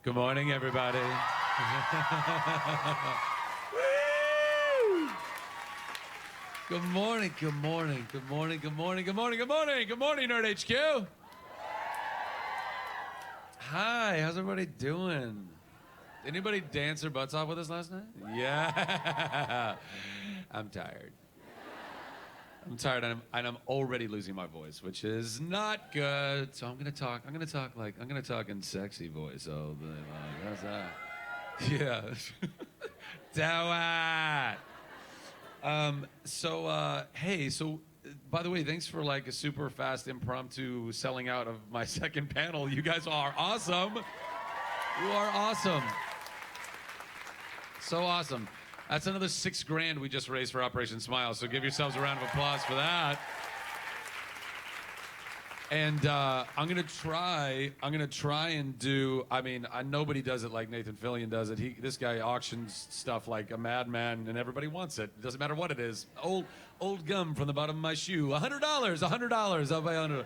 Good morning, everybody. Woo! Good morning, good morning, good morning, good morning, good morning, good morning, good morning, Nerd HQ. Hi, how's everybody doing? Anybody dance their butts off with us last night? Yeah. I'm tired. And I'm already losing my voice, which is not good. So I'm gonna talk in sexy voice all day long. How's that? Yeah. Do it. Hey, by the way, thanks for like a super fast impromptu selling out of my second panel. You guys are awesome. You are awesome. So awesome. That's another $6,000 we just raised for Operation Smile, so give yourselves a round of applause for that. And I'm gonna try and do. I mean, nobody does it like Nathan Fillion does it. This guy auctions stuff like a madman, and everybody wants it. It doesn't matter what it is. Old gum from the bottom of my shoe. $100. I'll buy $100.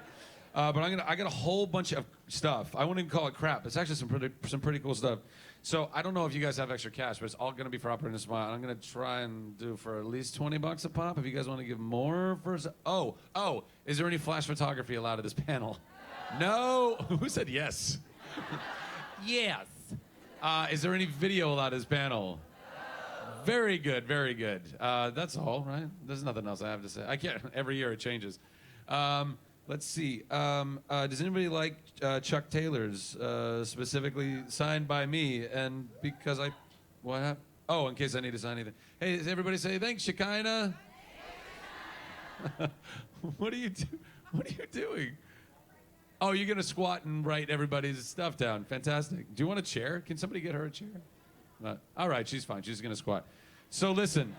But I got a whole bunch of stuff. I wouldn't even call it crap. It's actually some pretty cool stuff. So I don't know if you guys have extra cash, but it's all gonna be for Operation Smile. I'm gonna try and do for at least $20 a pop. If you guys want to give more for, is there any flash photography allowed at this panel? No. Who said yes? Yes. Is there any video allowed at this panel? Very good, very good. That's all, right? There's nothing else I have to say. I can't. Every year it changes. Let's see. Does anybody like Chuck Taylor's, specifically signed by me? And because what happened? Oh, in case I need to sign anything. Hey, does everybody say thanks, Shekinah? What are you doing? Oh, you're gonna squat and write everybody's stuff down. Fantastic. Do you want a chair? Can somebody get her a chair? All right, she's fine. She's gonna squat. So listen.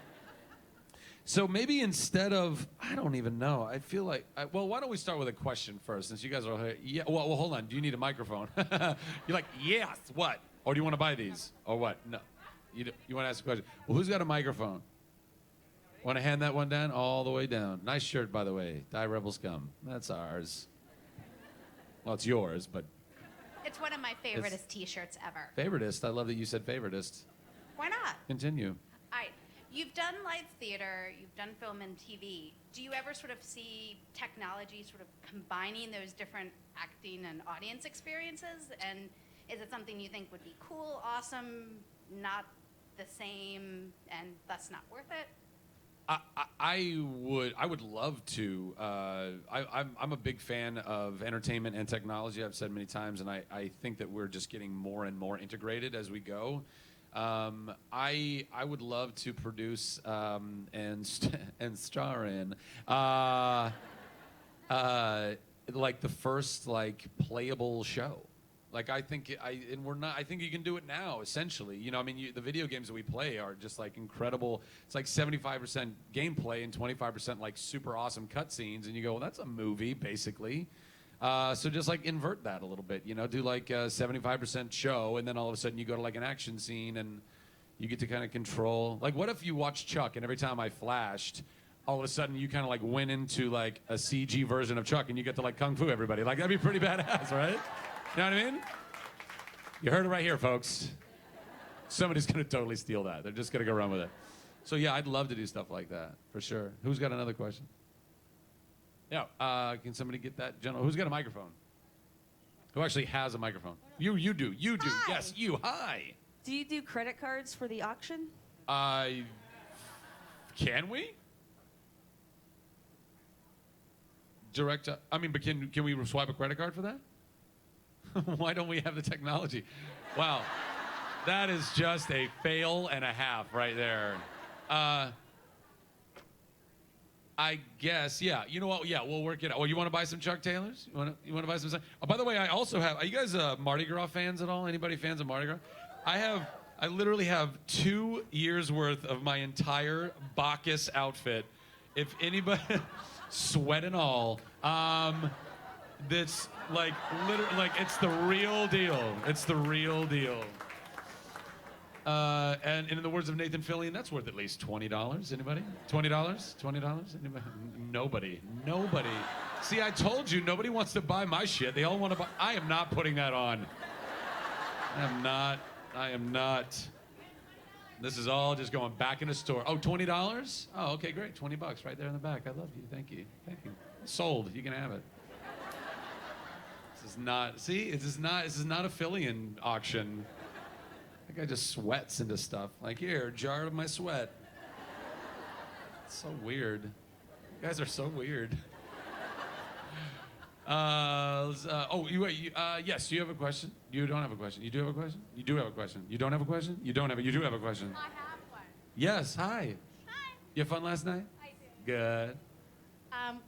So maybe instead of, I don't even know. I feel like, why don't we start with a question first, since you guys are here. Yeah, well, hold on. Do you need a microphone? You're like, yes, what? Or do you want to buy these? Or what? No. You want to ask a question? Well, who's got a microphone? Want to hand that one down? All the way down. Nice shirt, by the way. Die Rebel Scum. That's ours. Well, it's yours, but. It's one of my favoritist t-shirts ever. Favoritist? I love that you said favoritist. Why not? Continue. You've done live theater, you've done film and TV. Do you ever sort of see technology sort of combining those different acting and audience experiences? And is it something you think would be cool, awesome, not the same, and thus not worth it? I would love to. I'm a big fan of entertainment and technology. I've said many times, and I think that we're just getting more and more integrated as we go. I would love to produce and star in like the first like playable show. Like I think you can do it now. Essentially, you know, I mean, the video games that we play are just like incredible. It's like 75% gameplay and 25% like super awesome cutscenes, and you go, well, that's a movie basically. So just like invert that a little bit, you know, do like a 75% show, and then all of a sudden you go to like an action scene and you get to kind of control. Like, what if you watch Chuck and every time I flashed, all of a sudden you kind of like went into like a CG version of Chuck and you get to like kung fu everybody? Like, that'd be pretty badass, right? You know what I mean? You heard it right here, folks. Somebody's gonna totally steal that. They're just gonna go run with it. So yeah, I'd love to do stuff like that for sure. Who's got another question? Yeah, can somebody get that gentleman? Who's got a microphone? Who actually has a microphone? You do. Hi. Yes, you. Hi. Do you do credit cards for the auction? Can we? But can we swipe a credit card for that? Why don't we have the technology? Wow, that is just a fail and a half right there. I guess, yeah. You know what? Yeah, we'll work it out. Oh, you want to buy some Chuck Taylors? You want to buy some? Oh, by the way, I also have. Are you guys Mardi Gras fans at all? Anybody fans of Mardi Gras? I literally have 2 years worth of my entire Bacchus outfit. If anybody, sweat and all. That's like literally like it's the real deal. It's the real deal. And in the words of Nathan Fillion, that's worth at least $20. Anybody? $20? $20? Anybody? Nobody. See, I told you, nobody wants to buy my shit. They all want to buy. I am not putting that on. I am not. This is all just going back in the store. Oh, $20? Oh, okay, great. $20 right there in the back. I love you. Thank you. Thank you. Sold. You can have it. This is not, see, this is not a Phillian auction. That guy just sweats into stuff. Like, here, jar of my sweat. It's so weird. You guys are so weird. Yes, you have a question? You don't have a question. You do have a question? You do have a question. You don't have a question? You don't have a, you do have a question. I have one. Yes, hi. Hi. You have fun last night? I did. Good. Oh, God.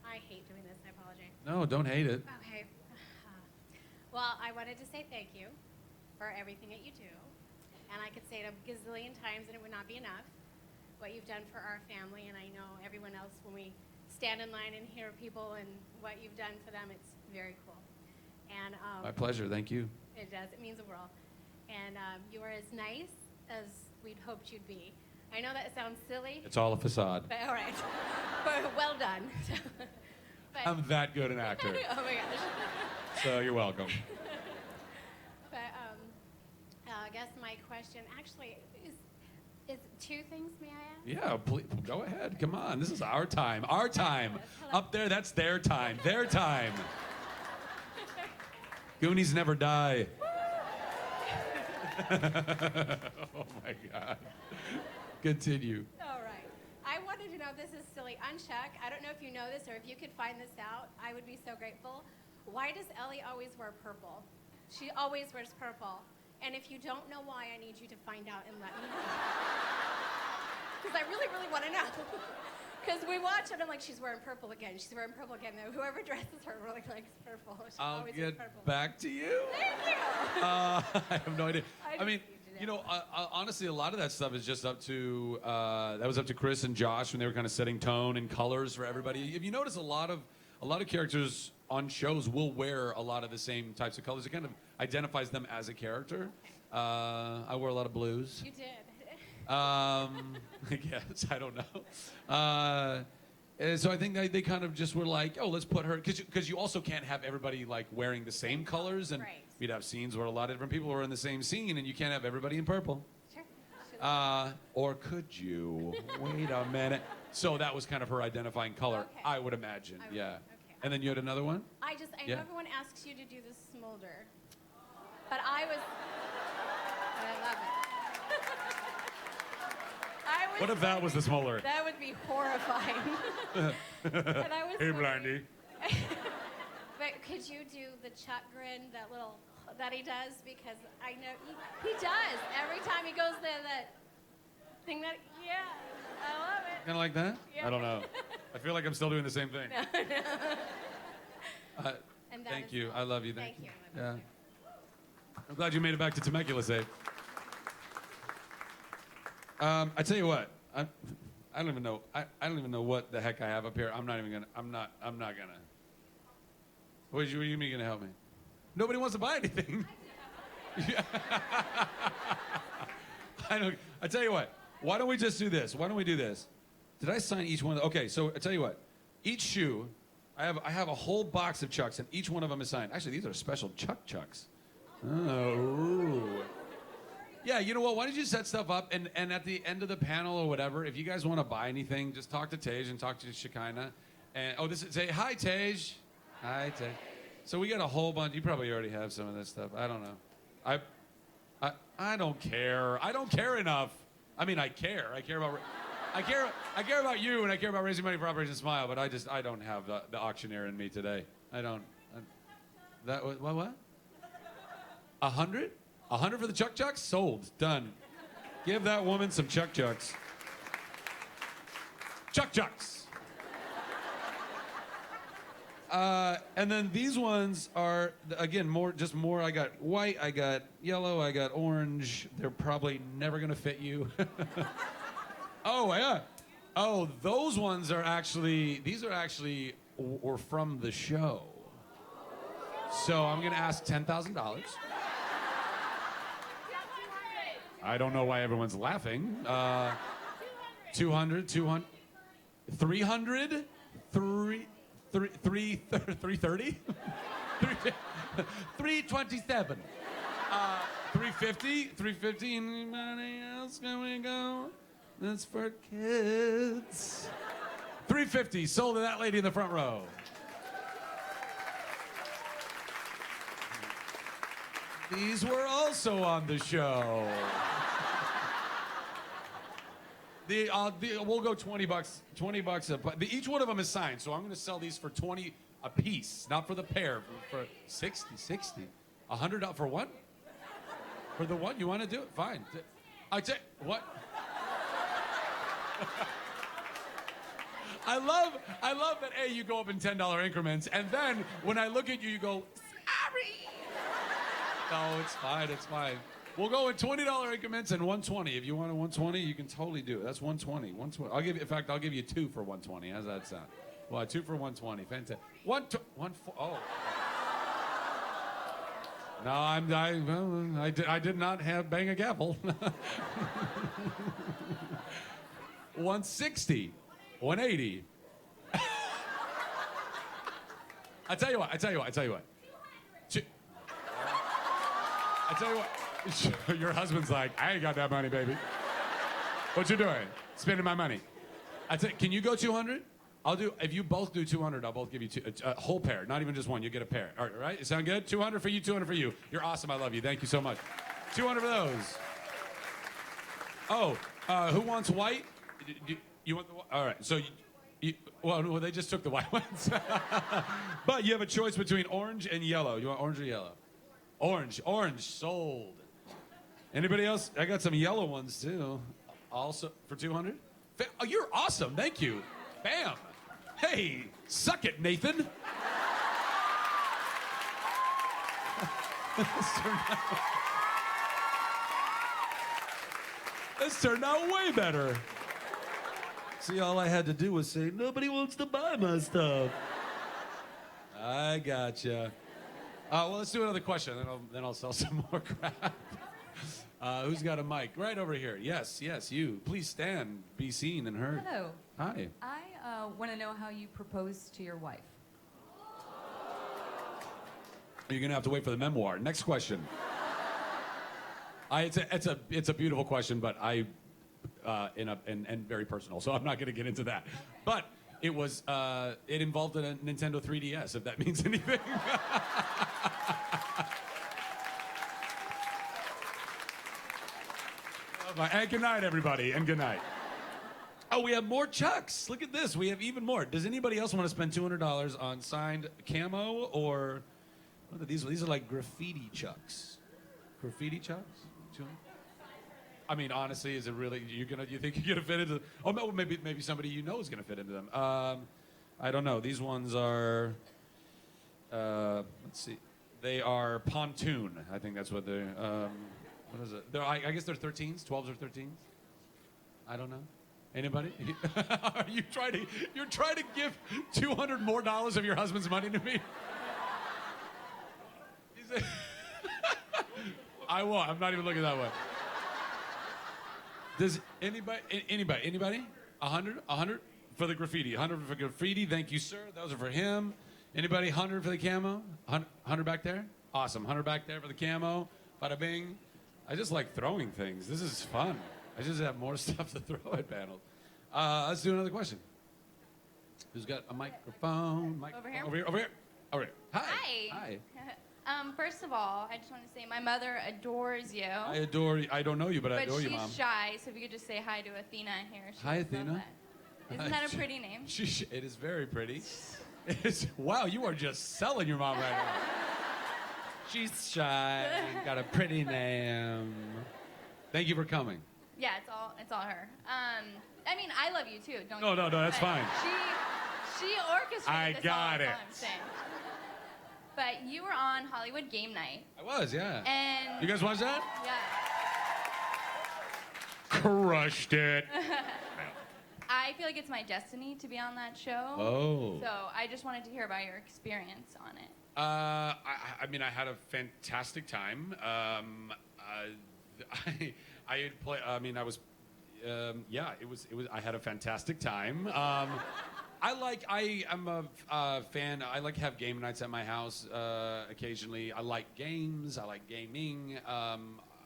I hate doing this. I apologize. No, don't hate it. Okay. Well, I wanted to say thank you for everything that you do. And I could say it a gazillion times and it would not be enough. What you've done for our family, and I know everyone else, when we stand in line and hear people and what you've done for them, it's very cool. And My pleasure, thank you. it does. It means the world. And you are as nice as we'd hoped you'd be. I know that sounds silly, It's all a facade. but all right. But well done. But, I'm that good an actor, oh my gosh. so you're welcome. But I guess my question actually is two things, may I ask? Yeah, please, go ahead. Come on, this is our time. Our time. Hello. Up there, that's their time. Their time. Goonies never die. Oh my God. Continue. All right. I wanted to know, this is silly. Uncheck, I don't know if you know this or if you could find this out, I would be so grateful. Why does Ellie always wear purple? She always wears purple. And if you don't know why, I need you to find out and let me know. Because I really, really want to know. Because we watch it, I'm like, she's wearing purple again. She's wearing purple again. Now, whoever dresses her really likes purple. She I'll always wears get purple. back to you. Thank you. I have no idea. I I mean, just need to you know. know, honestly, a lot of that stuff is just up to, that was up to Chris and Josh when they were kind of setting tone and colors for everybody. If you notice, a lot of characters on shows will wear a lot of the same types of colors. It kind of identifies them as a character. I wear a lot of blues. You did. I guess, I don't know. And so I think they kind of just were like, oh, let's put her, because you also can't have everybody like wearing the same colors, and Right. you'd have scenes where a lot of different people were in the same scene, and you can't have everybody in purple. Sure. Or could you? Wait a minute. So that was kind of her identifying color, Okay. I would imagine. I would- Yeah. okay. And then you had another one? I know Yeah. everyone asks you to do the smolder, but I love it. I was What if that was the smaller? That would be horrifying. And I was Hey, wondering- Blindy. But could you do the Chuck grin, that little that he does? Because I know he does every time he goes there. That thing that I love it. Kind of like that? Yeah. I don't know. I feel like I'm still doing the same thing. And that Thank is you. all. I love you. Thank you. I Yeah. love you. I'm glad you made it back to Temecula safe. I tell you what, I don't even know. I don't even know what the heck I have up here. I'm not gonna. What do you mean gonna help me? Nobody wants to buy anything. I don't. I tell you what. Why don't we just do this? Why don't we do this? Did I sign each one? Okay, so I tell you what. Each shoe, I have a whole box of Chucks, and each one of them is signed. Actually, these are special Chucks. Oh. Ooh. Yeah, you know what? Why don't you set stuff up, and at the end of the panel or whatever, if you guys want to buy anything, just talk to Tej and talk to Shekinah. And say hi, Tej. Hi, Tej. So we got a whole bunch. You probably already have some of this stuff. I don't know. I don't care. I don't care enough. I mean, I care. I care about you, and I care about raising money for Operation Smile. But I don't have the auctioneer in me today. I don't. What? 100? 100 for the Chucks? Sold. Done. Give that woman some Chucks. Chucks. And then these ones are, again, more. I got white, I got yellow, I got orange. They're probably never going to fit you. Oh, yeah. Oh, those ones are actually, were from the show. So I'm going to ask $10,000. I don't know why everyone's laughing. 200, 300, 330, 327. $350. $350. Anybody else? Can we go? That's for kids. $350. Sold to that lady in the front row. These were also on the show. We'll go $20. $20 each one of them is signed, so I'm going to sell these for $20 a piece, not for the pair, for $60. $100 for one? For the one? You want to do it? Fine. I tell what? I love that A, you go up in $10 increments, and then when I look at you, you go, sorry. No, it's fine. We'll go in $20 increments and $120. If you want a $120, you can totally do it. That's $120. $120. I'll give you two for $120. How's that sound? Well, two for $120. Fantastic. Oh. No, I did not have bang a gavel. $160. $180. I tell you what. I tell you what. Your husband's like, I ain't got that money, baby. What you doing? Spending my money. Can you go 200? If you both do 200, I'll both give you a whole pair, not even just one. You get a pair. All right? Sound good? 200 for you, 200 for you. You're awesome. I love you. Thank you so much. 200 for those. Oh, who wants white? You want the white? All right. So, well, they just took the white ones. But you have a choice between orange and yellow. You want orange or yellow? Orange. Sold. Anybody else? I got some yellow ones, too. Also, for 200? Oh, you're awesome. Thank you. Bam. Hey, suck it, Nathan. This turned out way better. See, all I had to do was say, nobody wants to buy my stuff. I gotcha. Well, let's do another question, then I'll sell some more crap. Who's got a mic? Right over here. Yes, you. Please stand, be seen and heard. Hello. Hi. I want to know how you proposed to your wife. You're gonna have to wait for the memoir. Next question. It's a beautiful question, but and very personal, so I'm not gonna get into that. But it involved a Nintendo 3DS, if that means anything. And good night, everybody, and good night. Oh, we have more chucks. Look at this. We have even more. Does anybody else want to spend $200 on signed camo or what are these? These are like graffiti chucks. Graffiti chucks? I mean, honestly, is it really? You think you're gonna fit into? Oh no, maybe somebody you know is gonna fit into them. I don't know. These ones are. Let's see. They are pontoon. I think that's what they're. What is it? I guess they're 13s, 12s or 13s. I don't know. Anybody? You're trying to give $200 more of your husband's money to me? I won't. I'm not even looking that way. Does anybody? 100 for the graffiti. 100 for graffiti. Thank you, sir. Those are for him. Anybody? 100 for the camo. 100 back there. Awesome. 100 back there for the camo. Bada bing. I just like throwing things. This is fun. I just have more stuff to throw at panels. Let's do another question. Who's got a microphone? Over here? Over here. Hi. Hi. First of all, I just want to say my mother adores you. I adore you. I don't know you, but I adore you, Mom. But she's shy, so if you could just say hi to Athena here. Hi, Athena. Isn't that a pretty name? It is very pretty. Wow, you are just selling your mom right now. She's shy, got a pretty name. Thank you for coming. Yeah, it's all her. I mean, I love you too. Don't. No, that's fine. She orchestrated I this got all it. I'm saying. But you were on Hollywood Game Night. I was, yeah. And you guys watch that? Yeah. Crushed it. I feel like it's my destiny to be on that show. Oh. So I just wanted to hear about your experience on it. I mean, I had a fantastic time. I had play. I mean, I was. Yeah, it was. I had a fantastic time. I am a fan. I like to have game nights at my house occasionally. I like games. I like gaming.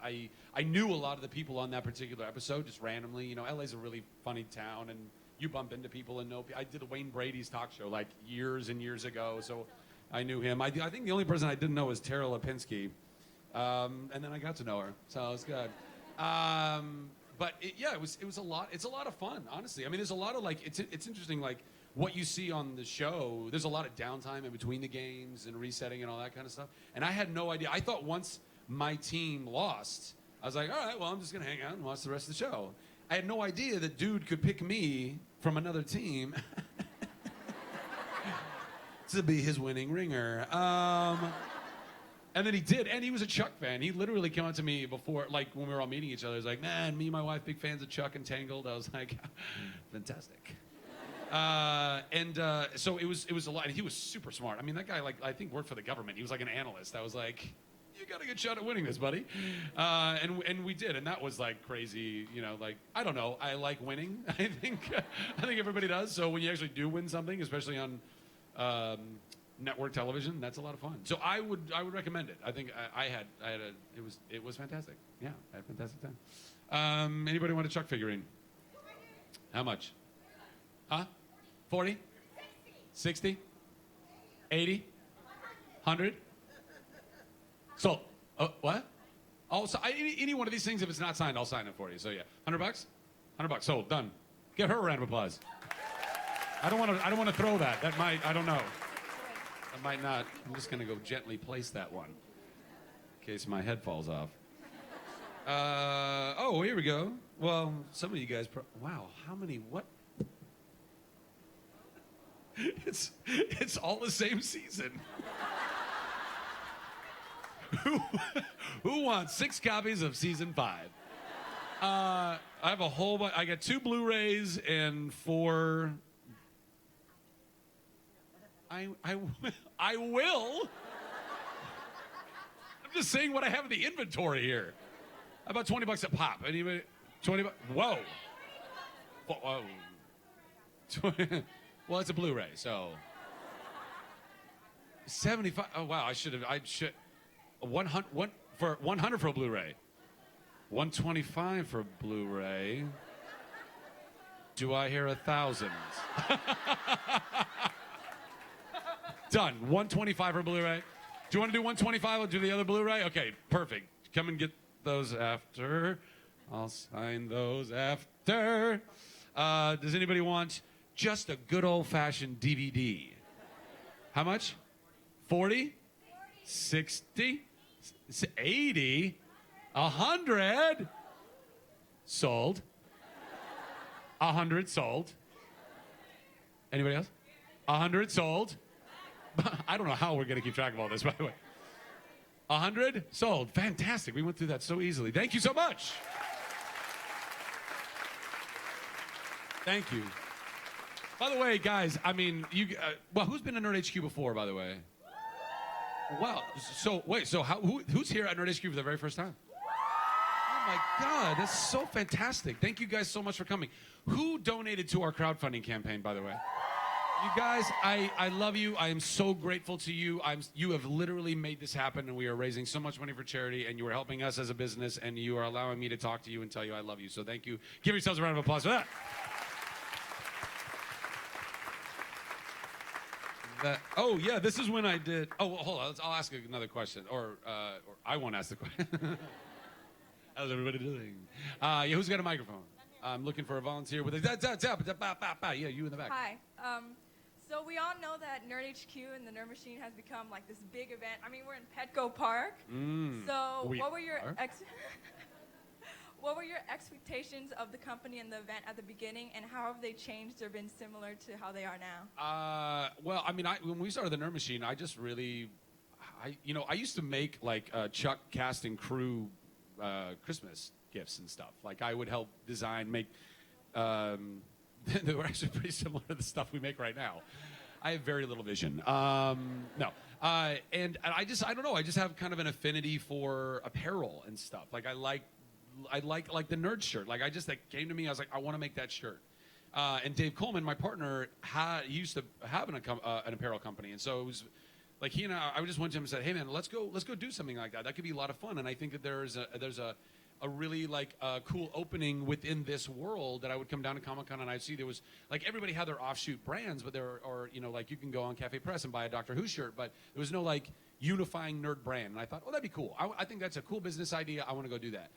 I knew a lot of the people on that particular episode just randomly. You know, LA's a really funny town, and you bump into people and know. I did Wayne Brady's talk show like years and years ago, so I knew him. I think the only person I didn't know was Tara Lipinski, and then I got to know her, so it was good. But it was a lot. It's a lot of fun, honestly. I mean, there's a lot of like it's interesting like what you see on the show. There's a lot of downtime in between the games and resetting and all that kind of stuff. And I had no idea. I thought once my team lost, I was like, all right, well, I'm just gonna hang out and watch the rest of the show. I had no idea that dude could pick me from another team to be his winning ringer. And then he did, and he was a Chuck fan. He literally came up to me before, like when we were all meeting each other. He was like, man, me and my wife, big fans of Chuck and Tangled. I was like, fantastic. So it was a lot, and he was super smart. I mean, that guy, like, I think worked for the government. He was like an analyst. I was like, you got a good shot at winning this, buddy. And we did, and that was like crazy, you know, like, I don't know. I like winning. I think everybody does. So when you actually do win something, especially on network television, that's a lot of fun. So I would recommend it. I think it was fantastic. Yeah, I had a fantastic time. Anybody want a Chuck figurine? How much? Huh? 40? 60? 80? 100? Sold. What? Oh, so any one of these things, if it's not signed, I'll sign it for you. So yeah, $100? $100 sold. Done. Give her a round of applause. I don't want to throw that. That might. I don't know. I might not. I'm just gonna go gently place that one, in case my head falls off. Oh, here we go. Well, some of you guys. Wow, how many? What? It's all the same season. Who wants 6 copies of season 5? I have a whole bunch. I got 2 Blu-rays and 4. I will. I'm just saying what I have in the inventory here. How about $20 a pop? Anybody? 20 bucks? Whoa. Whoa. 20, well, it's a Blu-ray, so 75. Oh wow, I should 100 for a Blu-ray. 125 for a Blu-ray. Do I hear 1,000? Done. 125 for Blu-ray. Do you want to do 125? I'll do the other Blu-ray. Okay, perfect. Come and get those after. I'll sign those after. Does anybody want just a good old-fashioned DVD? How much? 40? 60? 80? 100? Sold. 100 sold. Anybody else? 100 sold. I don't know how we're going to keep track of all this, by the way. 100 sold. Fantastic. We went through that so easily. Thank you so much. Thank you. By the way, guys, I mean, who's been to Nerd HQ before, by the way? Wow. So, wait, so who's here at Nerd HQ for the very first time? Oh, my God. That's so fantastic. Thank you guys so much for coming. Who donated to our crowdfunding campaign, by the way? You guys, I love you. I am so grateful to you. You have literally made this happen, and we are raising so much money for charity, and you are helping us as a business, and you are allowing me to talk to you and tell you I love you. So thank you. Give yourselves a round of applause for that. Oh, yeah, this is when I did. Oh, well, hold on. I'll ask another question, or I won't ask the question. How's everybody doing? Yeah, who's got a microphone? I'm looking for a volunteer with a yeah, you in the back. Hi. So we all know that Nerd HQ and the Nerd Machine has become like this big event. I mean, we're in Petco Park. So what were your what were your expectations of the company and the event at the beginning, and how have they changed or been similar to how they are now? Well, I mean, when we started the Nerd Machine, I just really, I used to make like Chuck cast and crew Christmas gifts and stuff. Like I would help design, make. They were actually pretty similar to the stuff we make right now. I have very little vision. No. And I don't know. I just have kind of an affinity for apparel and stuff. Like I like the nerd shirt. Like that came to me. I was like, I want to make that shirt. And Dave Coleman, my partner, used to have an apparel company, and so it was like he and I just went to him and said, "Hey man, let's go do something like that. That could be a lot of fun." And I think that there's a really like cool opening within this world that I would come down to Comic-Con and I'd see there was like everybody had their offshoot brands, but or like you can go on Cafe Press and buy a Doctor Who shirt, but there was no like unifying nerd brand. And I thought, oh, that'd be cool. I think that's a cool business idea. I want to go do that.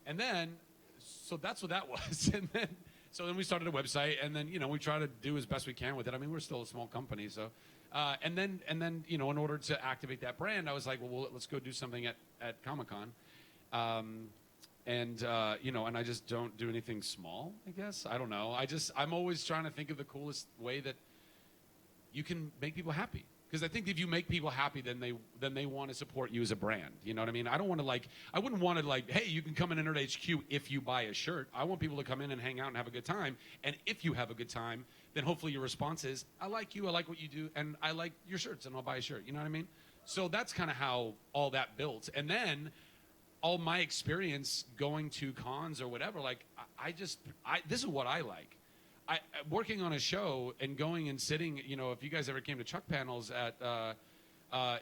And then, so that's what that was. And then, so then we started a website, and then we try to do as best we can with it. I mean, we're still a small company, so. And then in order to activate that brand, I was like, well, let's go do something at Comic-Con. And I just don't do anything small, I guess. I don't know. I'm always trying to think of the coolest way that you can make people happy. Because I think if you make people happy, then they want to support you as a brand. You know what I mean? I wouldn't want to hey, you can come in Nerd HQ if you buy a shirt. I want people to come in and hang out and have a good time. And if you have a good time, then hopefully your response is, I like you, I like what you do, and I like your shirts, and I'll buy a shirt. You know what I mean? So that's kind of how all that built. And then all my experience going to cons or whatever, like this is what I like. Working on a show and going and sitting, if you guys ever came to Chuck panels at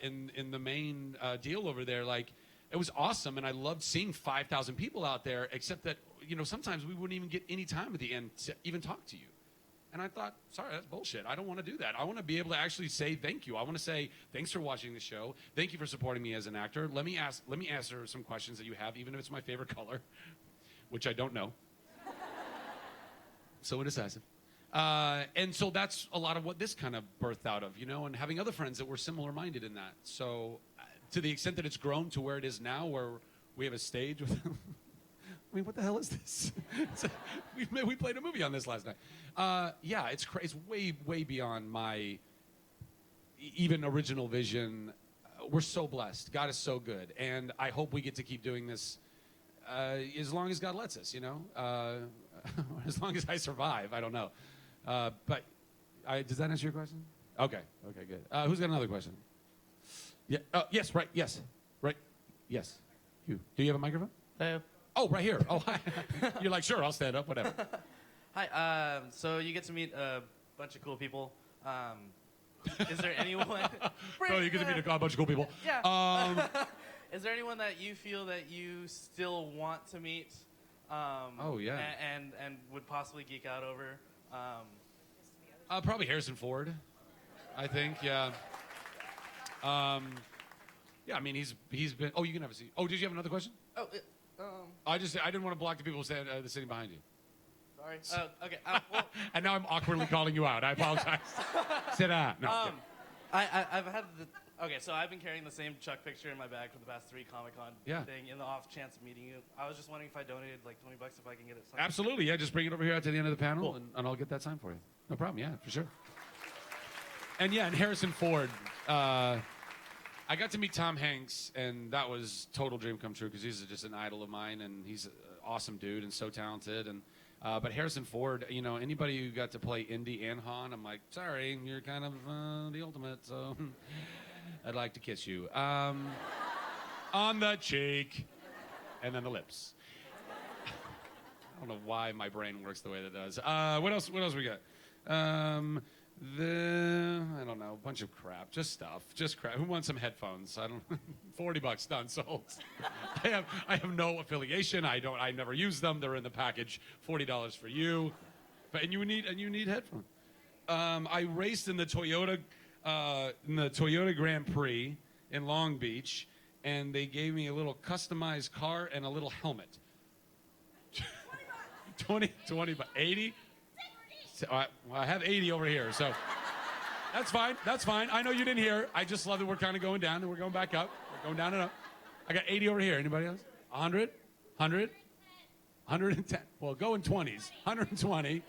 in the main deal over there, like it was awesome, and I loved seeing 5,000 people out there. Except that sometimes we wouldn't even get any time at the end to even talk to you. And I thought, sorry, that's bullshit. I don't want to do that. I want to be able to actually say thank you. I want to say thanks for watching the show. Thank you for supporting me as an actor. Let me answer some questions that you have, even if it's my favorite color, which I don't know. So indecisive. And so that's a lot of what this kind of birthed out of, and having other friends that were similar-minded in that. So to the extent that it's grown to where it is now, where we have a stage with... I mean, what the hell is this? We played a movie on this last night. Yeah, it's crazy. It's way, way beyond my even original vision. We're so blessed. God is so good. And I hope we get to keep doing this as long as God lets us, as long as I survive. I don't know. But does that answer your question? Okay, good. Who's got another question? Yeah. Yes, right. Yes. Right. Yes. You. Do you have a microphone? Oh, right here. Oh, hi. You're like, sure, I'll stand up, whatever. Hi. So you get to meet a bunch of cool people. Is there anyone? Bro, you get to meet a bunch of cool people. Yeah. Is there anyone that you feel that you still want to meet? Oh, yeah. And would possibly geek out over? Probably Harrison Ford, I think. Yeah. Yeah. I mean, he's been. Oh, you can have a seat. Oh, did you have another question? Oh. I didn't want to block the people sitting behind you. Sorry. Okay. Well, and now I'm awkwardly calling you out. I apologize. Sit down. No. I've had okay, so I've been carrying the same Chuck picture in my bag for the past 3 Comic-Con thing in the off chance of meeting you. I was just wondering if I donated like $20 if I can get it signed. Absolutely, yeah. Just bring it over here at the end of the panel, cool. and I'll get that signed for you. No problem. Yeah, for sure. And Harrison Ford. I got to meet Tom Hanks, and that was total dream come true because he's just an idol of mine, and he's an awesome dude and so talented. And but Harrison Ford, anybody who got to play Indy and Han, I'm like, sorry, you're kind of the ultimate, so I'd like to kiss you on the cheek, and then the lips. I don't know why my brain works the way that it does. What else we got? I don't know, a bunch of crap, just crap. Who wants some headphones? I don't. $40 done, sold. I have no affiliation. I never use them. They're in the package. $40 for you, and you need headphones. I raced in the Toyota Grand Prix in Long Beach, and they gave me a little customized car and a little helmet. 20, 80. So I have 80 over here, so that's fine. That's fine. I know you didn't hear. I just love that we're kind of going down and we're going back up. We're going down and up. I got 80 over here. Anybody else? 100? 100? 110. Well, go in 20s. 120.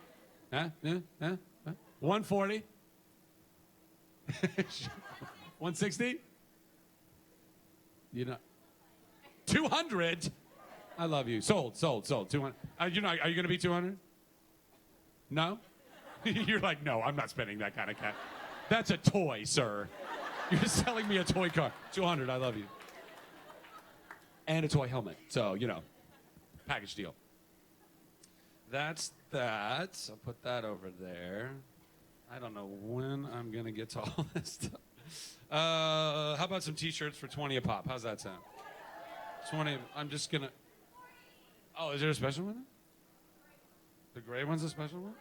140. 160. 200. I love you. Sold. 200. Are you going to be 200? No? You're like, no, I'm not spending that kind of cash. That's a toy, sir. You're selling me a toy car. 200, I love you. And a toy helmet. So, package deal. That's that. I'll put that over there. I don't know when I'm going to get to all this stuff. How about some T-shirts for 20 a pop? How's that sound? 20. I'm just going to... Oh, is there a special one? The gray one's a special one?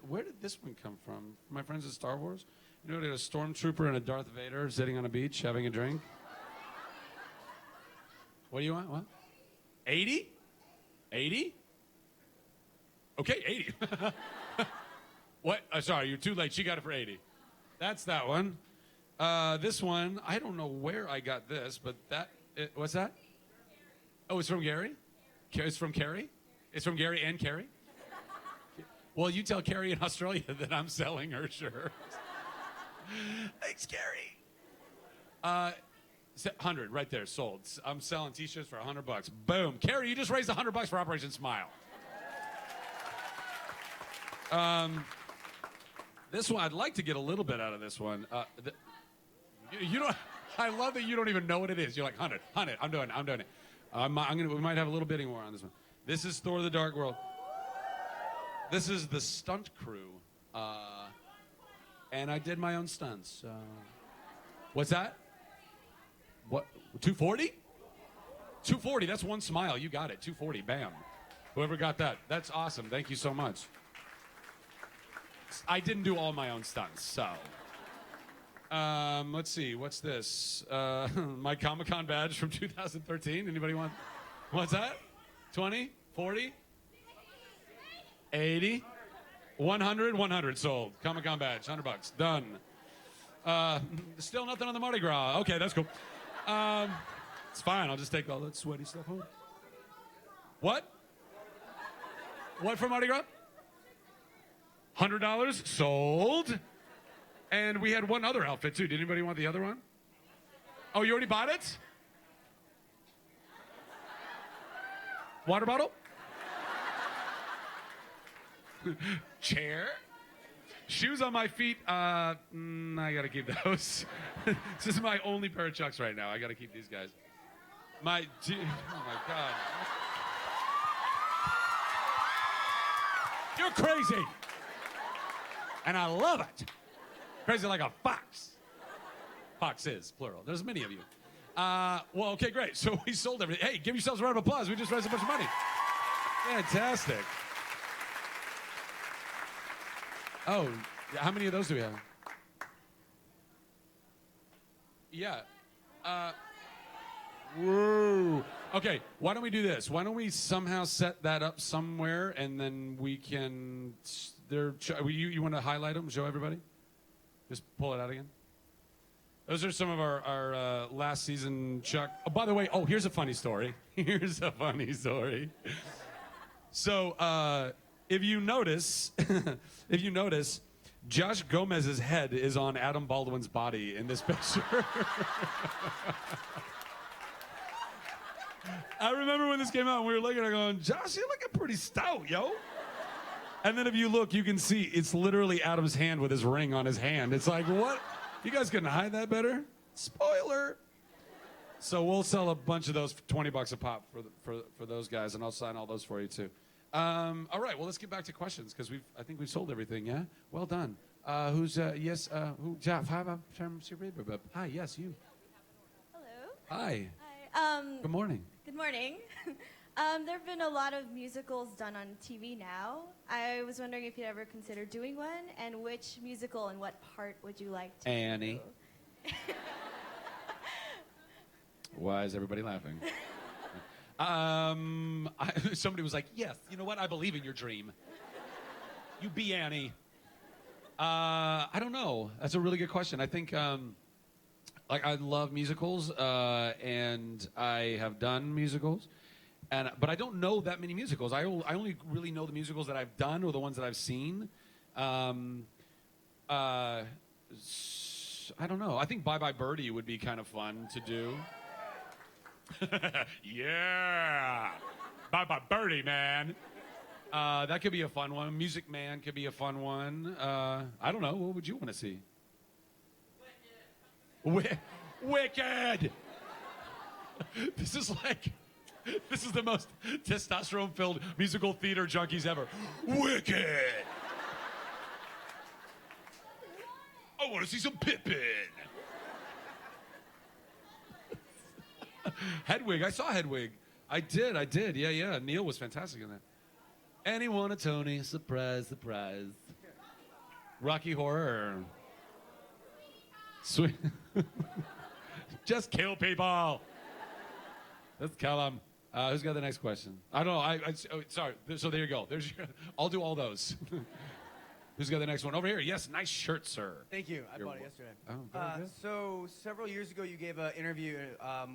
Where did this one come from? My friends at Star Wars? You know, they had a stormtrooper and a Darth Vader sitting on a beach having a drink. What do you want? What? 80? 80? Okay, 80. What? Sorry, you're too late. She got it for 80. That's that one. This one, I don't know where I got this, but what's that? Oh, it's from Gary? It's from Carrie? It's from Gary and Carrie? Well, you tell Carrie in Australia that I'm selling her shirt. Thanks, Carrie. 100 right there, sold. I'm selling T-shirts for $100. Boom. Carrie, you just raised $100 for Operation Smile. This one, I'd like to get a little bit out of this one. You don't. I love that you don't even know what it is. You're like 100. I'm doing it. We might have a little bit more on this one. This is Thor: The Dark World. This is the stunt crew, and I did my own stunts. What's that? What? 240? 240. That's one smile. You got it. 240. Bam. Whoever got that. That's awesome. Thank you so much. I didn't do all my own stunts, so. Let's see. What's this? My Comic-Con badge from 2013. Anybody want? What's that? 20? 40? 80? 100? 100 sold. Comic-Con badge. $100. Done. Still nothing on the Mardi Gras. Okay, that's cool. It's fine. I'll just take all that sweaty stuff home. What? What for Mardi Gras? $100 sold. And we had one other outfit too. Did anybody want the other one? Oh, you already bought it? Water bottle? Chair? Shoes on my feet? I gotta keep those. This is my only pair of Chucks right now. I gotta keep these guys. Oh my God. You're crazy. And I love it. Crazy like a fox. Foxes, plural. There's many of you. Well, okay, great. So we sold everything. Hey, give yourselves a round of applause. We just raised a bunch of money. Fantastic. Oh, how many of those do we have? Yeah. Whoa. Okay, why don't we do this? Why don't we somehow set that up somewhere, and then we can... You want to highlight them, show everybody? Just pull it out again. Those are some of our last season Chuck. Oh, by the way, here's a funny story. So, if you notice, Josh Gomez's head is on Adam Baldwin's body in this picture. I remember when this came out, and we were looking at it going, Josh, you're looking pretty stout, yo. And then if you look, you can see it's literally Adam's hand with his ring on his hand. It's like, what? You guys couldn't hide that better? Spoiler. So we'll sell a bunch of those for $20 a pop for those guys, and I'll sign all those for you too. All right, well, let's get back to questions because I think we've sold everything. Yeah, well done. Yes? Who? Jeff? Hi. Yes, you. Hello. Hi. Hi. Good morning. Good morning. There have been a lot of musicals done on TV now. I was wondering if you'd ever consider doing one, and which musical and what part would you like to Annie. do? Why is everybody laughing? Somebody was like, yes, you know what? I believe in your dream. You be Annie. I don't know. That's a really good question. I think, I love musicals, and I have done musicals. But I don't know that many musicals. I only really know the musicals that I've done or the ones that I've seen. I don't know. I think Bye Bye Birdie would be kind of fun to do. Yeah. Bye Bye Birdie, man. That could be a fun one. Music Man could be a fun one. I don't know. What would you want to see? Wicked. This is the most testosterone-filled musical theater junkies ever. Wicked! I want to see some Pippin! Hedwig, I saw Hedwig. I did. Yeah. Neil was fantastic in that. And he won a Tony. Surprise. Rocky Horror. Sweet. Just kill people. Let's kill them. Who's got the next question? I don't know. Sorry. So there you go. I'll do all those. Who's got the next one? Over here. Yes, nice shirt, sir. Thank you. I bought it yesterday. Oh, very good. So several years ago, you gave an interview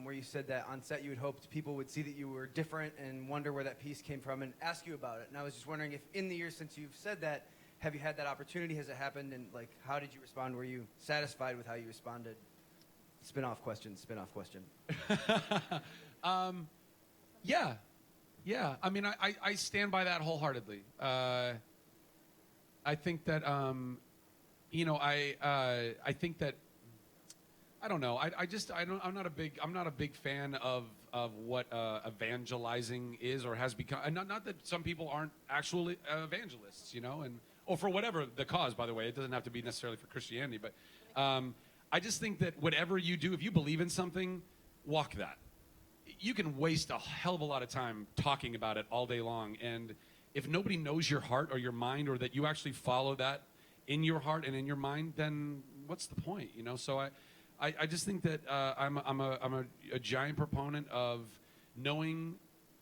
where you said that on set you had hoped people would see that you were different and wonder where that piece came from and ask you about it. And I was just wondering if in the years since you've said that, have you had that opportunity? Has it happened? And how did you respond? Were you satisfied with how you responded? Spin-off question. Yeah. I mean, I stand by that wholeheartedly. I think that, I think that, I don't know. I'm not a big fan of what evangelizing is or has become. And not that some people aren't actually evangelists, or for whatever the cause, by the way. It doesn't have to be necessarily for Christianity, but I just think that whatever you do, if you believe in something, walk that. You can waste a hell of a lot of time talking about it all day long, and if nobody knows your heart or your mind, or that you actually follow that in your heart and in your mind, then what's the point? So I just think that I'm a giant proponent of knowing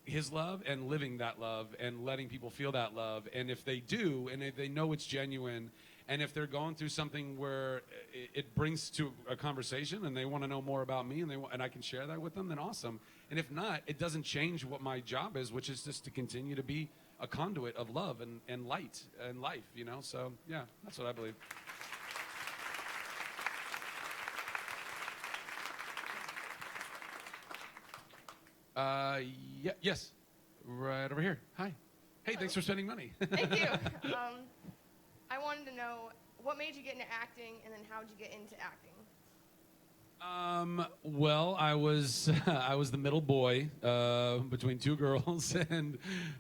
His love and living that love and letting people feel that love. And if they do, and if they know it's genuine, and if they're going through something where it brings to a conversation and they want to know more about me and I can share that with them, then awesome. And if not, it doesn't change what my job is, which is just to continue to be a conduit of love and light and life, So, yeah, that's what I believe. Yes. Right over here. Hi. Hey, thanks for spending money. Thank you. I wanted to know what made you get into acting, and then how did you get into acting? Well, I was the middle boy between two girls, and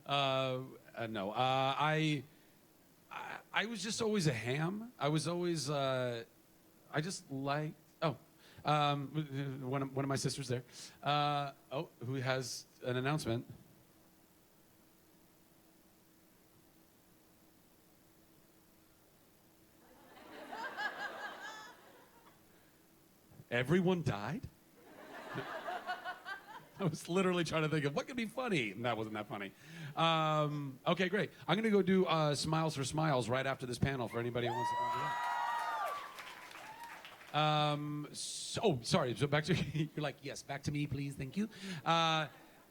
no, I was just always a ham. I was always I just like one of my sisters there. Who has an announcement? Everyone died? I was literally trying to think of what could be funny, and that wasn't that funny. Okay, great. I'm going to go do Smiles for Smiles right after this panel for anybody who wants to come to that. Sorry. So back to you're like, yes, back to me, please. Thank you.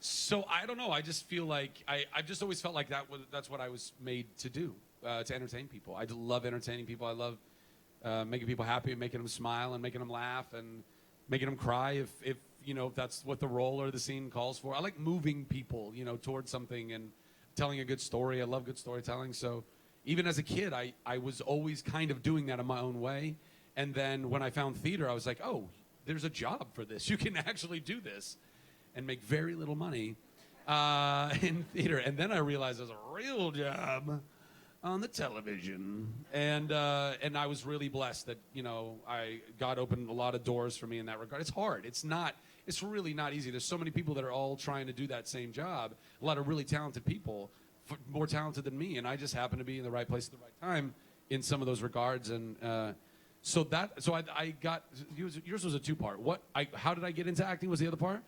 So I don't know. I just feel like I've just always felt like that's what I was made to do, to entertain people. I love entertaining people. I love making people happy, and making them smile, and making them laugh, and making them cry if that's what the role or the scene calls for. I like moving people, towards something and telling a good story. I love good storytelling. So even as a kid, I was always kind of doing that in my own way. And then when I found theater, I was like, oh, there's a job for this. You can actually do this and make very little money in theater. And then I realized there's a real job on the television, and I was really blessed that God opened a lot of doors for me in that regard. It's hard. It's really not easy. There's so many people that are all trying to do that same job. A lot of really talented people, more talented than me, and I just happen to be in the right place at the right time in some of those regards. And so I got yours was a two-part. How did I get into acting? Was the other part?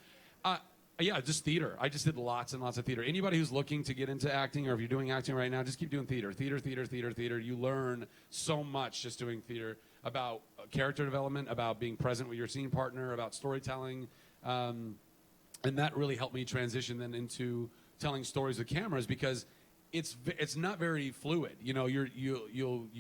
Yeah, just theater. I just did lots and lots of theater. Anybody who's looking to get into acting, or if you're doing acting right now, just keep doing theater. Theater. You learn so much just doing theater about character development, about being present with your scene partner, about storytelling. And that really helped me transition then into telling stories with cameras, because it's not very fluid. You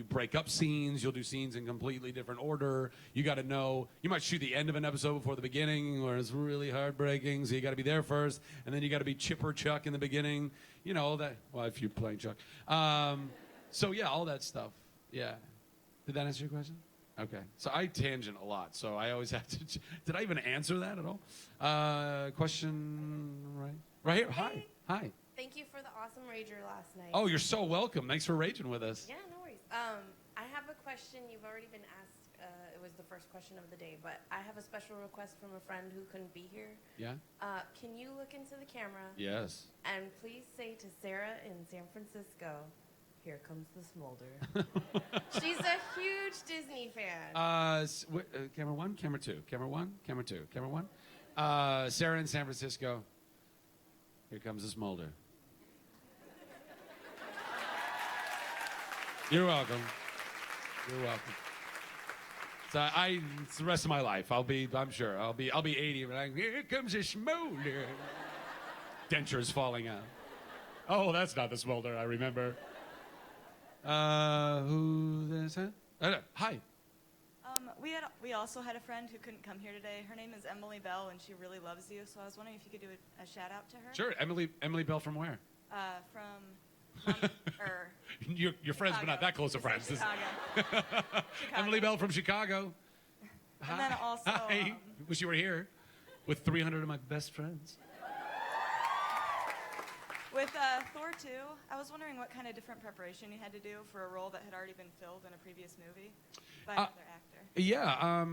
break up scenes. You'll do scenes in completely different order. You got to know. You might shoot the end of an episode before the beginning, or it's really heartbreaking. So you got to be there first, and then you got to be Chipper Chuck in the beginning. That. Well, if you're playing Chuck. So yeah, all that stuff. Yeah. Did that answer your question? Okay. So I tangent a lot, so I always have to. Did I even answer that at all? Question right here. Hi. Hi. Thank you for the awesome rager last night. Oh, you're so welcome. Thanks for raging with us. Yeah, no worries. I have a question. You've already been asked. It was the first question of the day, but I have a special request from a friend who couldn't be here. Yeah? Can you look into the camera? Yes. And please say to Sarah in San Francisco, "Here comes the smolder." She's a huge Disney fan. Camera one, camera two, camera one, camera two, camera one. Sarah in San Francisco. Here comes the smolder. You're welcome. You're welcome. So it's the rest of my life. I'm sure. I'll be 80, but here comes a smolder. Dentures falling out. Oh, that's not the smolder I remember. Who this? Huh? Hi. We also had a friend who couldn't come here today. Her name is Emily Bell, and she really loves you. So I was wondering if you could do a shout out to her. Sure. Emily Bell from where? From Your friends, but not that close of friends. Chicago. Emily Bell from Chicago. And then also, Hi. Wish you were here with 300 of my best friends. With Thor 2, I was wondering what kind of different preparation you had to do for a role that had already been filled in a previous movie by another actor. Yeah.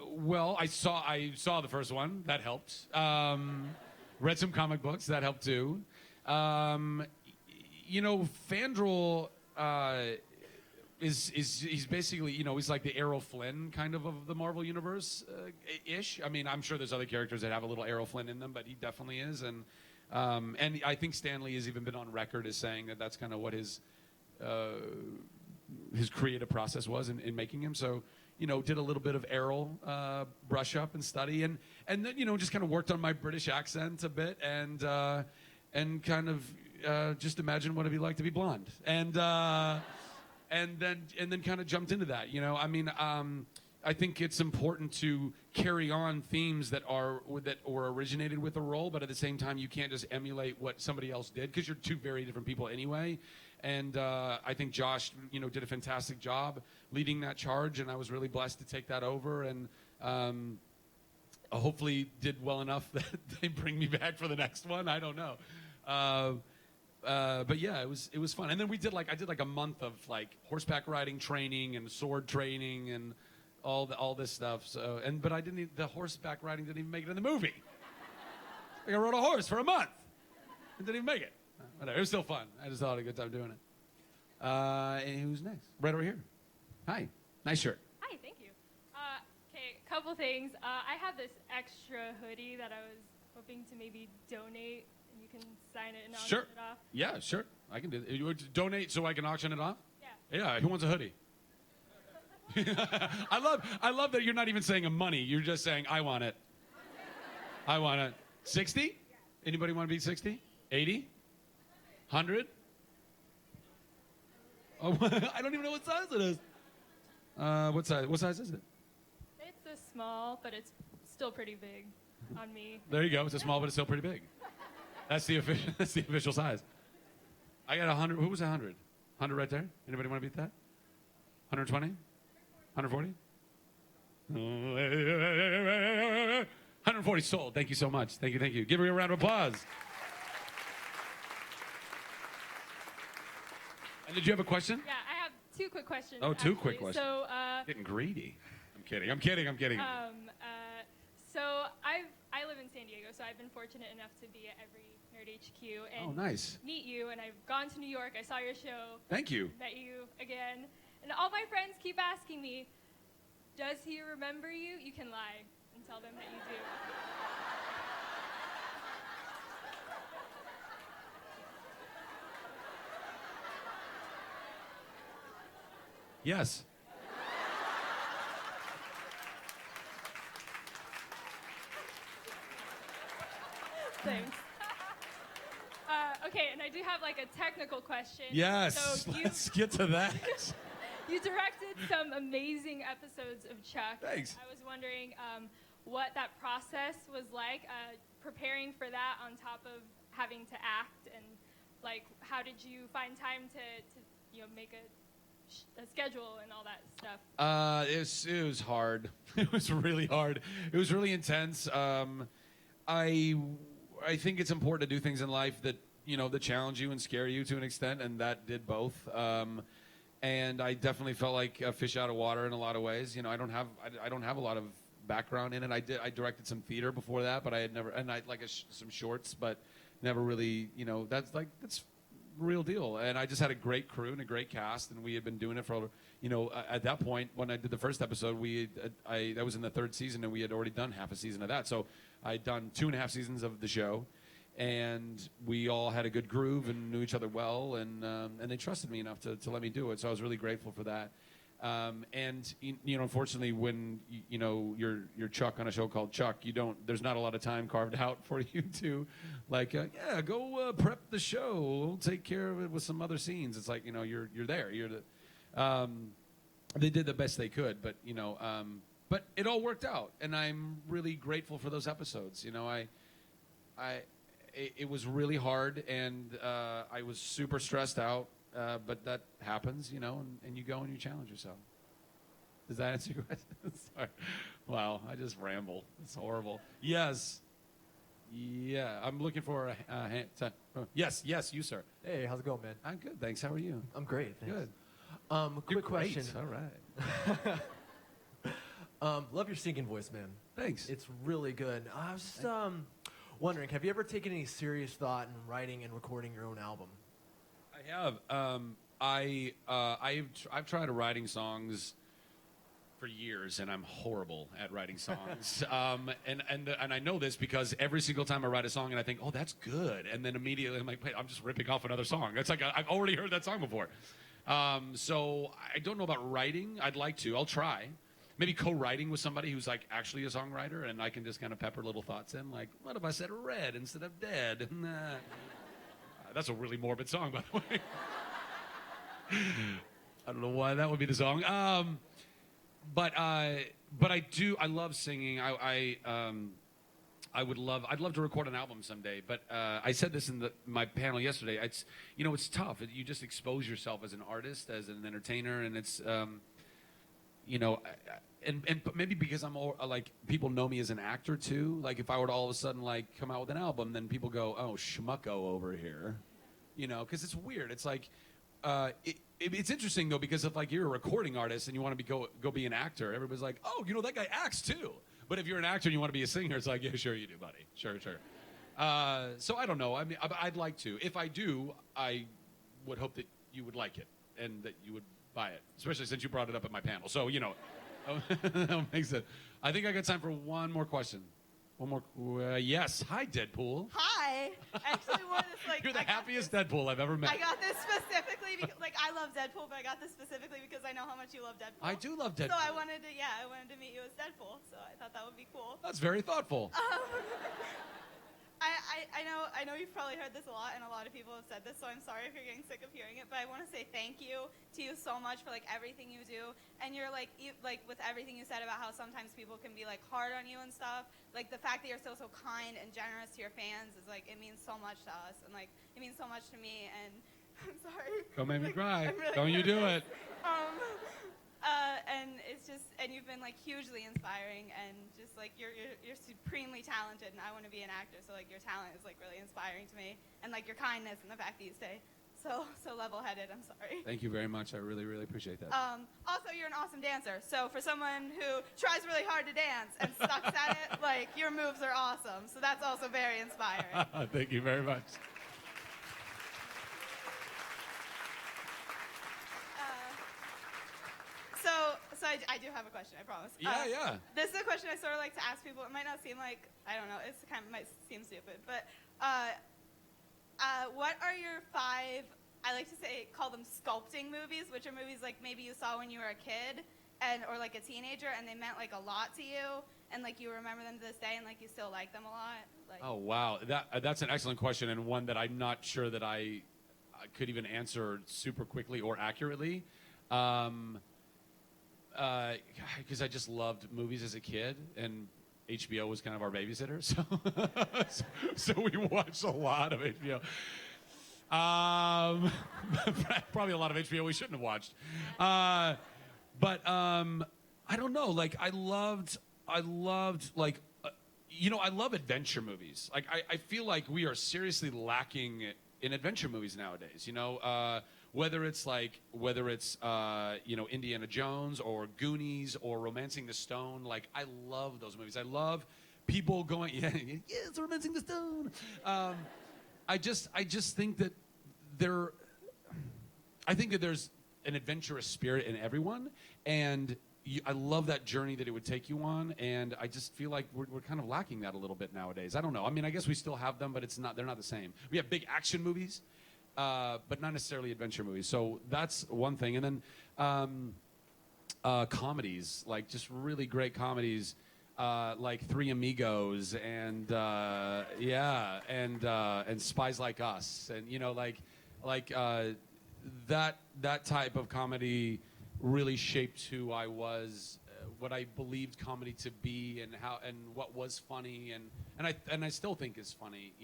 Well, I saw the first one. That helped. Read some comic books. That helped too. Fandral he's basically, he's like the Errol Flynn kind of the Marvel Universe ish. I mean, I'm sure there's other characters that have a little Errol Flynn in them, but he definitely is. And I think Stan Lee has even been on record as saying that that's kind of what his creative process was in making him. So, did a little bit of Errol brush up and study, and then just kind of worked on my British accent a bit, and kind of just imagine what it'd be like to be blonde, and then kind of jumped into that. I think it's important to carry on themes that were originated with a role, but at the same time, you can't just emulate what somebody else did because you're two very different people anyway. And I think Josh, did a fantastic job leading that charge, and I was really blessed to take that over, and hopefully did well enough that they bring me back for the next one. I don't know. But yeah, it was fun. And then I did a month of horseback riding training and sword training and all this stuff. So but the horseback riding didn't even make it in the movie. I rode a horse for a month. It didn't even make it. Whatever. It was still fun. I just had a good time doing it. And who's next? Right over here. Hi. Nice shirt. Hi, thank you. Okay, couple things. I have this extra hoodie that I was hoping to maybe donate. You can sign it and auction it off. Yeah, sure. I can do that. You would donate so I can auction it off? Yeah. Yeah, who wants a hoodie? I love that you're not even saying a money. You're just saying, I want it. I want it. 60? Yeah. Anybody want to be 60? 80? 100? Oh, I don't even know what size it is. What size is it? It's a small, but it's still pretty big on me. There you go. It's a small, but it's still pretty big. That's the official size. I got 100. Who was 100? 100 right there. Anybody want to beat that? 120? 140? 140 sold. Thank you so much. Thank you. Give her a round of applause. And did you have a question? Yeah, I have two quick questions. Oh, two quick questions. So, getting greedy. I'm kidding. So I live in San Diego, so I've been fortunate enough to be at every Nerd HQ and nice. meet you. And I've gone to New York. I saw your show. Thank you. Met you again. And all my friends keep asking me, does he remember you? You can lie and tell them that you do. Yes. Thanks. Okay, and I do have a technical question. Yes, So let's get to that. You directed some amazing episodes of Chuck. Thanks. I was wondering what that process was like, preparing for that on top of having to act, and how did you find time to make a schedule and all that stuff? It was hard. It was really hard. It was really intense. I think it's important to do things in life that that challenge you and scare you to an extent, and that did both. And I definitely felt like a fish out of water in a lot of ways. I don't have a lot of background in it. I directed some theater before that, but I had never, and I some shorts, but never really. That's real deal. And I just had a great crew and a great cast, and we had been doing it for at that point when I did the first episode, that was in the third season, and we had already done half a season of that. So I'd done 2.5 seasons of the show. And we all had a good groove and knew each other well, and they trusted me enough to let me do it. So I was really grateful for that. And unfortunately, when you're Chuck on a show called Chuck, there's not a lot of time carved out for you to, go prep the show. We'll take care of it with some other scenes. It's like you're there. They did the best they could, but but it all worked out, and I'm really grateful for those episodes. It was really hard, and I was super stressed out, but that happens, and you go and you challenge yourself. Does that answer your question? Sorry. Wow, I just ramble. It's horrible. Yes. Yeah, I'm looking for a hand. Yes, you, sir. Hey, how's it going, man? I'm good, thanks. How are you? I'm great, thanks. Good. Quick question. All right. Love your singing voice, man. Thanks. It's really good. I was just wondering, have you ever taken any serious thought in writing and recording your own album? I have. I've tried writing songs for years, and I'm horrible at writing songs. And I know this because every single time I write a song and I think, oh, that's good, and then immediately I'm like, wait, I'm just ripping off another song. It's like I've already heard that song before. So I don't know about writing. I'd like to. I'll try. Maybe co-writing with somebody who's like actually a songwriter, and I can just kind of pepper little thoughts in, like, what if I said red instead of dead? That's a really morbid song, by the way. I don't know why that would be the song. But I do. I love singing. I'd love to record an album someday. But I said this in my panel yesterday. It's tough. You just expose yourself as an artist, as an entertainer, and it's. And maybe because I'm like people know me as an actor too. Like if I were to all of a sudden like come out with an album, then people go, "Oh, schmucko over here," because it's weird. It's like it's interesting though because if like you're a recording artist and you want to go be an actor, everybody's like, "Oh, that guy acts too." But if you're an actor and you want to be a singer, it's like, "Yeah, sure you do, buddy. Sure." So I don't know. I mean, I'd like to. If I do, I would hope that you would like it and that you would buy it, especially since you brought it up at my panel. So, that makes it. I think I got time for one more question. One more. Yes. Hi, Deadpool. Hi. I actually wore this You're the happiest Deadpool I've ever met. I got this specifically because, I love Deadpool, but I got this specifically because I know how much you love Deadpool. I do love Deadpool. So I wanted to meet you as Deadpool. So I thought that would be cool. That's very thoughtful. I know you've probably heard this a lot, and a lot of people have said this, so I'm sorry if you're getting sick of hearing it, but I want to say thank you to you so much for, everything you do, and you're, with everything you said about how sometimes people can be, hard on you and stuff, the fact that you're still so kind and generous to your fans is, it means so much to us, and, it means so much to me, and I'm sorry. Don't make me cry. Really Don't you do it. And it's just, and you've been hugely inspiring, and just you're supremely talented, and I want to be an actor, so your talent is really inspiring to me, and your kindness and the fact that you stay so level-headed. I'm sorry. Thank you very much. I really, really appreciate that. Also, you're an awesome dancer. So for someone who tries really hard to dance and sucks at it, your moves are awesome. So that's also very inspiring. Thank you very much. So I do have a question, I promise. Yeah. This is a question I sort of like to ask people. It might not seem like, I don't know, it might seem stupid, but what are your 5, I like to call them sculpting movies, which are movies maybe you saw when you were a kid or a teenager, and they meant a lot to you, and you remember them to this day, and you still like them a lot? Oh, wow. That's an excellent question, and one that I'm not sure that I could even answer super quickly or accurately. Because I just loved movies as a kid, and HBO was kind of our babysitter, so we watched a lot of HBO. Probably a lot of HBO we shouldn't have watched. But I don't know. Like I loved like I love adventure movies. Like I feel like we are seriously lacking in adventure movies nowadays. Whether it's Indiana Jones or Goonies or Romancing the Stone. Like I love those movies. I love people going, it's Romancing the Stone. I just think that there's an adventurous spirit in everyone, and I love that journey that it would take you on, and I just feel like we're kind of lacking that a little bit nowadays. I don't know. I mean, I guess we still have them, but they're not the same. We have big action movies, but not necessarily adventure movies. So that's one thing. And then comedies, like just really great comedies, like Three Amigos and and Spies Like Us, and that type of comedy really shaped who I was, what I believed comedy to be, and what was funny, and I still think is funny,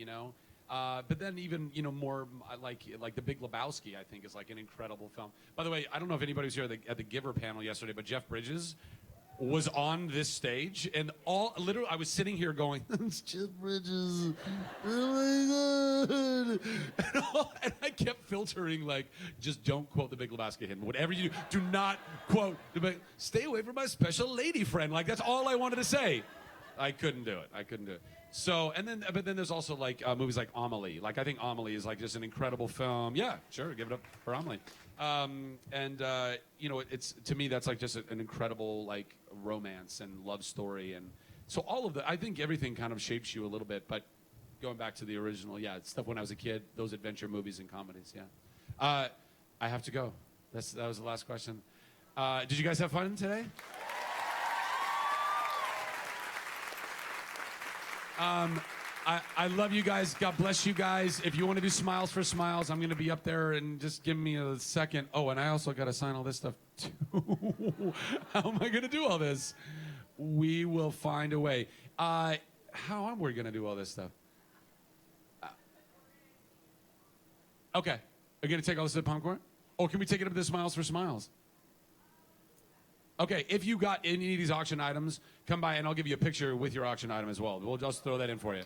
But then even more like The Big Lebowski, I think is like an incredible film. By the way, I don't know if anybody was here at the Giver panel yesterday, but Jeff Bridges was on this stage, and literally I was sitting here going, it's Jeff Bridges, oh my God. And I kept filtering, like, just don't quote The Big Lebowski hidden. Whatever you do not quote, stay away from my special lady friend. Like, that's all I wanted to say. I couldn't do it. So, but then there's also like movies like Amelie. Like, I think Amelie is like just an incredible film. Yeah, sure, give it up for Amelie. It's, to me, that's like just an incredible like romance and love story, and so I think everything kind of shapes you a little bit. But going back to the original, stuff when I was a kid, those adventure movies and comedies. I have to go. That was the last question. Did you guys have fun today? I love you guys. God bless you guys. If you want to do Smiles for Smiles, I'm going to be up there, and just give me a second. Oh, and I also got to sign all this stuff too. How am I going to do all this? We will find a way. How am we going to do all this stuff? Okay. Are you going to take all this to the popcorn? Or can we take it up to Smiles for Smiles? Okay, if you got any of these auction items, come by and I'll give you a picture with your auction item as well. We'll just throw that in for you.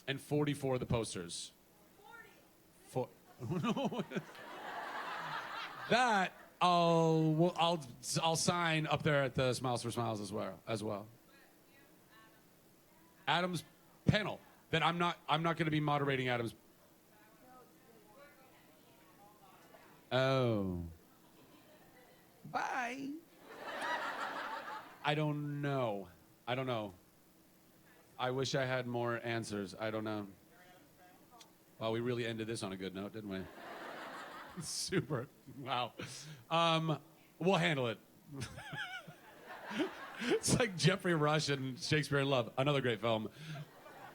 And 44 of the posters. 40. That I'll sign up there at the Smiles for Smiles as well. Adam's panel. That I'm not going to be moderating Adam's. Oh. Bye. I don't know. I wish I had more answers. I don't know. Well, we really ended this on a good note, didn't we? Super. Wow. We'll handle it. It's like Jeffrey Rush and Shakespeare in Love, another great film.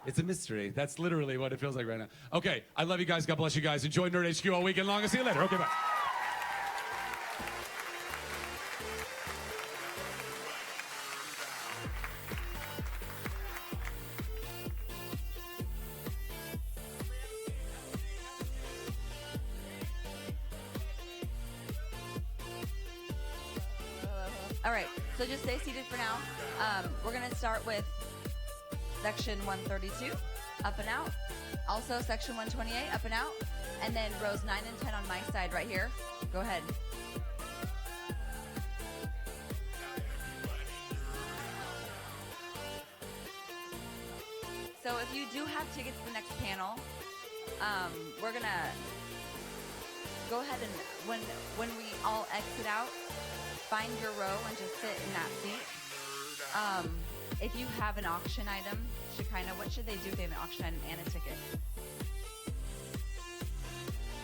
It's a mystery. That's literally what it feels like right now. Okay, I love you guys. God bless you guys. Enjoy Nerd HQ all weekend long. I'll see you later. Okay, bye. All right, so just stay seated for now. We're going to start with section 132, up and out. Also, section 128, up and out. And then rows 9 and 10 on my side right here. Go ahead. So if you do have tickets to the next panel, we're going to go ahead and when we all exit out, find your row and just sit in that seat. If you have an auction item, Shekinah, what should they do if they have an auction item and a ticket?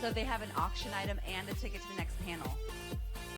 So they have an auction item and a ticket to the next panel.